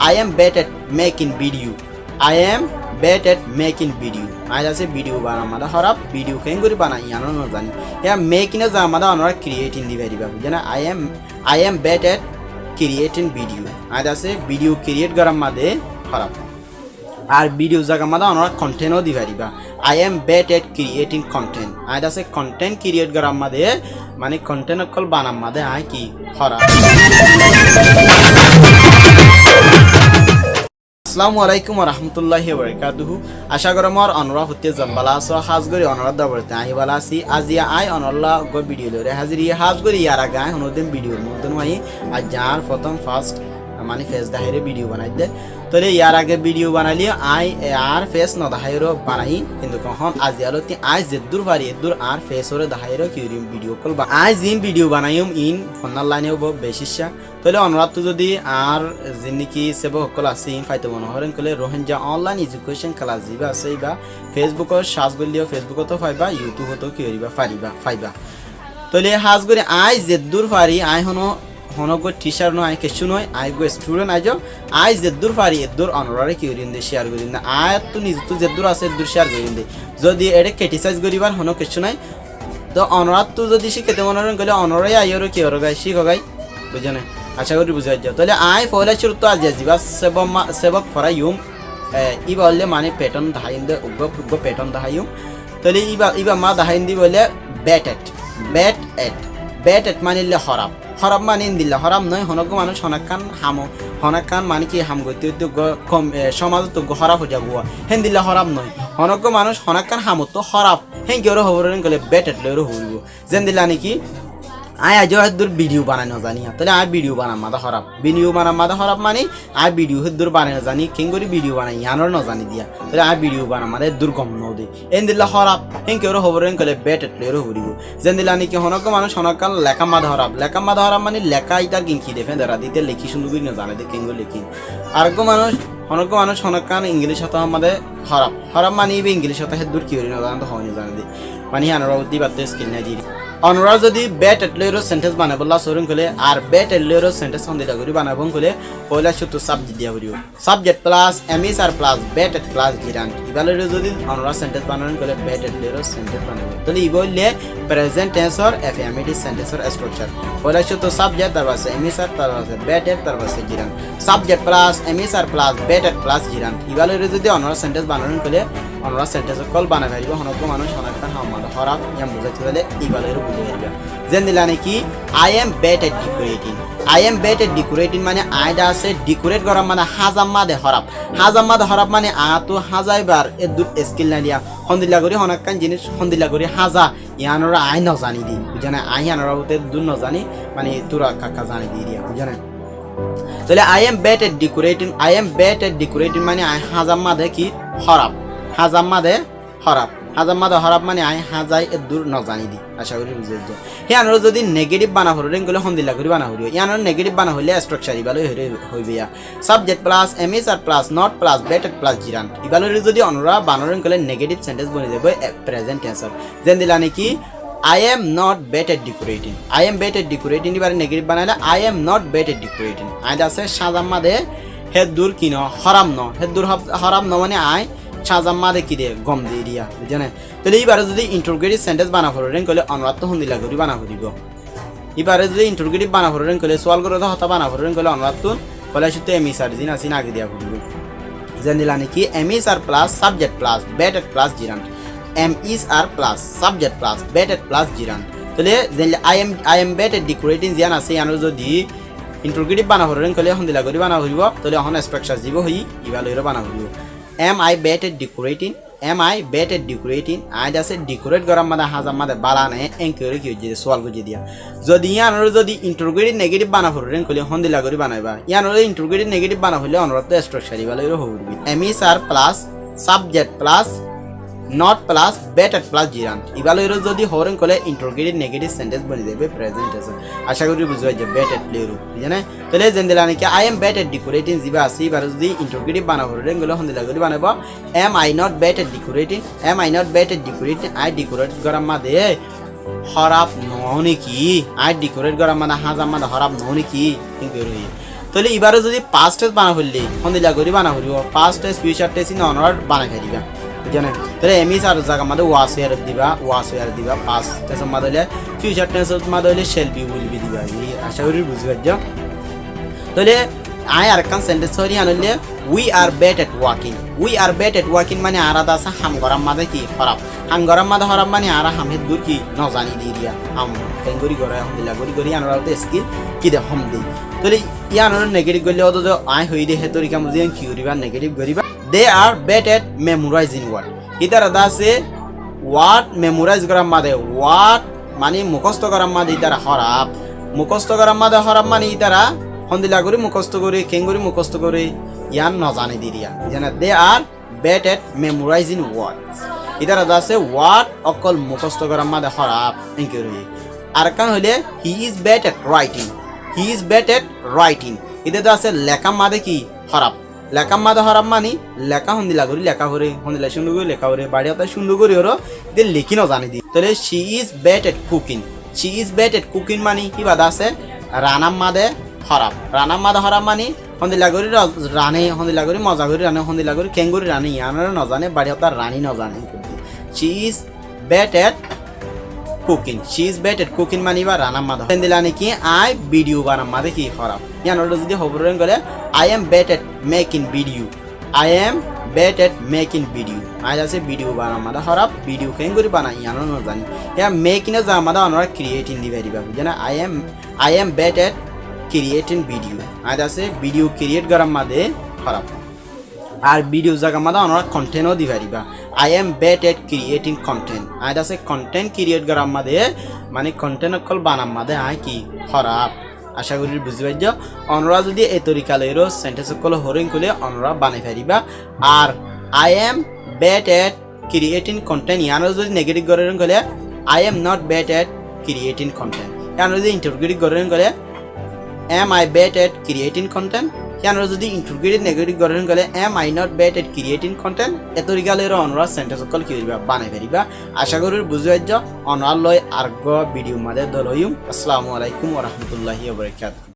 I am bad at making video. I am bad at making video. I just say video bana mada harap video kain gori bana yano no jani. Ya making as amada onora creating the very babu. Jana I am bad at creating video. I just say video create garam made harap. আর video জায়গা মাদা আমরা কন্টেন্টও দি পারিবা I am bad at creating content I দাসে content create করার মাদে মানে কন্টেন্ট কল বানাম মাদে আই কি হরা আসসালামু আলাইকুম ওয়া রাহমাতুল্লাহি ওয়া বারাকাতুহু আশা করি মোর অনুরা হতে জম্বালা সো হাজগরি অনুরা দাবরতে আই বালাসি আজিয়া আই অনল্লা গো ভিডিও লরে হাজিরি হাজগরি ইয়ারা গায় হনদিন ভিডিওর মধ্যে নয় আজ যার প্রথম ফার্স্ট মানে ফেস দাহিরে ভিডিও বানাই দে তোলে ইয়ার আগে ভিডিও বানালি আই আর ফেস ন দাহিরো বানাই কিন্তু কখন আজি আলোতি আই জেদুর পারি এদুর আর ফেস ওরে দাহিরো কিউরিম ভিডিও কল বা আই জিন ভিডিও বানাইম ইন ফোনার লাইনেও ব বেশিশা তোলে অনুরাধ তো যদি আর জিন্দিকি সেব সকল আছে ইন ফাইতে মনে হরেন কলে রোহিঙ্গা অনলাইন এডুকেশন ক্লাস দিবা আছে বা ফেসবুকর সার্চ করলিও ফেসবুকতো পাইবা ইউটিউবতো কিউরিবা পাইবা তোলে হাজ করে আই জেদুর পারি আই হনগো টিচার নয় কিছু নয় আই গো স্টুডেন্ট আইজো আই জেদুর পারি এদুর অনরারে কিউরিন দে শেয়ার করিন দে আই তো নিজ তো জেদুর আছে এদুর শেয়ার করিন দে যদি এডে ক্রিটিসাইজ করিবার হনো কিছু নাই তো অনরাত তো যদি শিখতে মনোরণ গলে অনরাই আইরো কি হরো গাই শিখো গাই বুঝো না আশা করি বুঝাই যাও তাহলে আই পয়লা শুরু তো আজ যাবা সেবক ফরাইম ই বললে মানে প্যাটার্ন দাহাইন দে উগ্র প্যাটার্ন দাহাইম তাহলে ইবা মা দাহাইন দি বলে ব্যাট এট মানে হরাপ হরাপ মানে দিল্লা হরাপ নয় হনক মানুষ হনাকান মানে কি হাম গতি কম সমাজ তো হরাপ হয়ে যাবো হেন দিল্লা হরাপ নয় হনক মানুষ হনাকান হামত তো হরাপ হেন কেউ হবরেন গেলে বেটেট লয়েরও হইব যেন দিল্লা নাকি আই আজ দূর ভিডিও বানানো জানি তাহলে আর ভিডিও বানাম মাদা হরাপ মানে আর ভিডিও দূর বানানো জানি কেঙ্গরি ভিডিও বানাই ইয়ানোর ন জানি দিয়া তাহলে আর ভিডিও বানাম মানে দূর গম ন দে এন দিল্লা হরাপ হেন কেউ হবরেন গেলে বেটেট লয়েরও হইব যেন দিল্লা নাকি হনক মানুষ হনকান লেখা মাদা হরাপ মানে লেখা ইটা কিনকি দেখে দাঁড়া দিতে লেখি সুন্দর না জানে দে কেঙ্গো লেখি আর হনক মানুষ হনকান ইংলিশ হতো আমাদের হরাপ মানে ইংলিশ হতো দূর কি হরি না জানা তো হয়নি জানে দে মানে আনারা দিবার স্কিল না দিয়ে অনুরা যদি বেট এটলেরো সেন্টেন্স বানাবলা সরুন কলে আর বেট এটলেরো সেন্টেন্স হন্দিলা করি বানাবন কলে পয়লা শুধু সাবজেক্ট দিয়া করিও subject plus am is are plus bad at plus gerund ইবালেরো যদি অনুরা সেন্টেন্স বানাবন কলে বেট এটলেরো সেন্টেন্স বানাবো তাহলে ইবলে প্রেজেন্ট টেন্স অর এফএমএটি সেন্টেন্স অর স্ট্রাকচার পয়লা শুধু সাবজেক্ট তারপর এমএস আর তারপর বেট এট তারপর gerund subject plus am is are plus bad at plus gerund ইবালেরো যদি অনুরা সেন্টেন্স বানাবন কলে অনুরা সেন্টেন্স কল বানাই পারিব হনক মানুষ হনকান হামাদ হরাপ ইয়াম বুঝাইতে হলে ইবালেরো বুঝাই পারিবা যেন দিলা নাকি I am bad at decorating মানে আইডা আছে ডেকোরেট করা মানে হাজাম মাদে হরাপ মানে তো হাজাইবার এ দু স্কিল না দিয়া হন্দিলা করি হনাকান জিনিস হন্দিলা করি হাজা ইয়ানরা আই ন জানি দি বুঝানা আই ইয়ানরা উতে দু ন জানি মানে তুরা কাকা জানি দি দিয়া বুঝানা তাহলে I am bad at decorating মানে আই হাজাম মাদে কি হরাপ হাজাম মাদে হরাপ মানে আই হাজাই এ দূর ন জানি দি আশা করি বুঝে যাও ইয়ানোর যদি নেগেটিভ বানা হরেন গলে হন্দিলা করি বানা হরিও ইয়ানোর নেগেটিভ বানা হইলে স্ট্রাকচার ইবালে হইবে ইয়া subject plus am is are plus not plus bad at plus gerund ইবালে যদি অনুরা বানারেন গলে নেগেটিভ সেন্টেন্স বনে যাবে প্রেজেন্ট টেন্স যেন দিলা নাকি I am not bad at decorating ইবারে নেগেটিভ বানাইলে I am not bad at decorating আইদা আছে সাজাম্মা দে হে দূর কিন হরাম ন মানে আই সাজাম্মা দে কি দে গম দিয়ে দিয়া বুঝেন তাহলে এবারে যদি ইন্টারোগেটিভ সেন্টেন্স বানা ফরেন কলে অনুরাধ তো হন্দিলা করি বানা করিব এবারে যদি ইন্টারোগেটিভ বানা ফরেন কলে সওয়াল করে হতা বানা ফরেন কলে অনুরাধ তো কলে শুতে এমএস আর দিন আসিন আগে দিয়া করিব যেন দিলা নাকি am is are plus subject plus bad at plus gerund am is are plus subject plus bad at plus gerund তাহলে যেন আই এম বেটেড ডেকোরেটিং জিয়ান আছে ইয়ানো যদি ইন্টারোগেটিভ বানা ফরেন কলে হন্দিলা করি বানা করিব তাহলে এখন স্ট্রাকচার দিব হই ইবালইরো বানা করিব Am I bad at decorating? I just said decorate করা মানে হাজার মানে বালানে এনকরে কি হইছে সওয়াল গজি দিয়া যদি ইয়ানোর যদি ইন্টারোগেটিভ নেগেটিভ বানা ফরেন কলি হন্দিলা করি বানাইবা ইয়ানোর ইন্টারোগেটিভ নেগেটিভ বানা হইলে অনুরত স্ট্রাকচার ইবালেরো হইবে am is are plus subject plus not plus bad at plus gerund ইবালেরো যদি হরেন কলে ইন্টারোগেটিভ নেগেটিভ সেন্টেন্স বনে যাবে প্রেজেন্ট টেন্স আশা করি বুঝাই যে বেটেড লেরো বুঝেন তাহলে যেন দিলা নাকি I am bad at decorating জিবা আসি এবারে যদি ইন্টারোগেটিভ বানা হরেন গলে হন্দিলা করি বানাবো am I not bad at decorating I decorate করা মাদে হরাপ নহনি কি আই ডেকোরেট করা মানে হাজাম মানে হরাপ নহনি কি কিন্তু তাহলে এবারে যদি পাস্ট টেন্স বানা ফেললি হন্দিলা করি বানা ফেলিব পাস্ট টেন্স ফিউচার টেন্স ইন অনার বানাই ফেলিবা বুঝছেন তাহলে এমি আর জায়গা মধ্যে ওয়াস ওয়ার দিবা পাস্ট টেন্স মধ্যে হলে ফিউচার টেন্স মধ্যে হলে শেল বি উইল বি দিবা এই আশা করি বুঝি পারছো তাহলে আই আর কান সেন্টেন্স হরি আনলে we are bad at walking মানে আরাদা আছে হাম গরাম মাদে কি খারাপ হাম গরাম মাদে খারাপ মানে আরা হাম হেদ দূর কি ন জানি দি দিয়া হাম কেঙ্গরি গরা হন্দিলা গরি আনরাতে স্কিল কি দে হম দি তাহলে ইয়ানোর নেগেটিভ গলে অত আই হই দে হে তরিকা মুজিয়ান কি করিবা নেগেটিভ করিবা দে আর বেট এট মেমোরাইজিং ওয়ার্ড ইতার আদা আছে ওয়ার্ড মেমোরাইজ গরাম মাদে ওয়ার্ড মানে মুখস্থ গরাম মাদে ইতারা খারাপ মুখস্থ গরাম মাদে খারাপ মানে ইতারা হন্দিলা করি মুখস্থ করে কেঙ্গরি মুখস্থ করে ইয়ান ন জানি দি দিয়া জানা দে আর বেট এট মেমোরাইজিং ওয়ার্ডস ইতারা আছে ওয়ার্ড অকল মুখস্থ গরাম মাদে খারাপ এনকে আর কান হইলে he is bad at writing এটা আছে লেখা মাদে কি খারাপ লেখা মাদে খারাপ মানে লেখা হন্দিলা করি লেখা করে হন্দিলা সুন্দর করে লেখা করে বাড়ি হতা সুন্দর করে ওর এদের লিখি ন জানি দি তাহলে she is bad at cooking মানে কি বাদা আছে রানাম মাদে খারাপ মানে হন্দিলা করি রানে হন্দিলা করি মজা করি রানে হন্দিলা করি কেঙ্গুরি রানি ইয়ানার ন জানে বাড়ি হতা রানী ন জানে she is bad at cooking মানে বা রানাম মাদে হন্দিলা নাকি আই ভিডিও বানাম মাদে কি খারাপ ইয়ানোর যদি খবরেন গলে I am bad at making video আই আছে ভিডিও বানাম মাদে খারাপ ভিডিও কেঙ্গুরি বানা ইয়ানোর ন জানি ইয়া মেকিনে যা মাদে অনরা ক্রিয়েটিং দিবা দিবা বুঝনা I am bad at creating video আজ আছে ভিডিও ক্রিয়েট করার মাঝে খারাপ আর ভিডিও জায়গা মাঝে অনেক কন্টেন্টও দিবা দিবা I am bad at creating content আজ আছে কন্টেন্ট ক্রিয়েট করার মাঝে মানে কন্টেন্ট অকল বানার মাঝে আয় কি খারাপ আশা করি বুঝতে পারছ অনরা যদি এই তরিকা লইরো সেন্টেন্স অকল হরিং করলে অনরা বানাই পারিবা আর I am bad at creating content ইয়ানো যদি নেগেটিভ করেন গলে I am not bad at creating content ইয়ানো যদি ইন্টারভিউ করেন গলে am I bad at creating content ইয়ানোর যদি ইন্টারগ্রেটেড নেগেটিভ গঠন গলে am I not bad at creating content এতরিকালের অনরা সেন্টেন্স সকল কি করিবা বানাই পারিবা আশা করি বুঝাই যা অনার লয় আর্গ ভিডিও মাঝে দলইম আসসালামু আলাইকুম ওয়া রাহমাতুল্লাহি ওয়া বারাকাতুহু।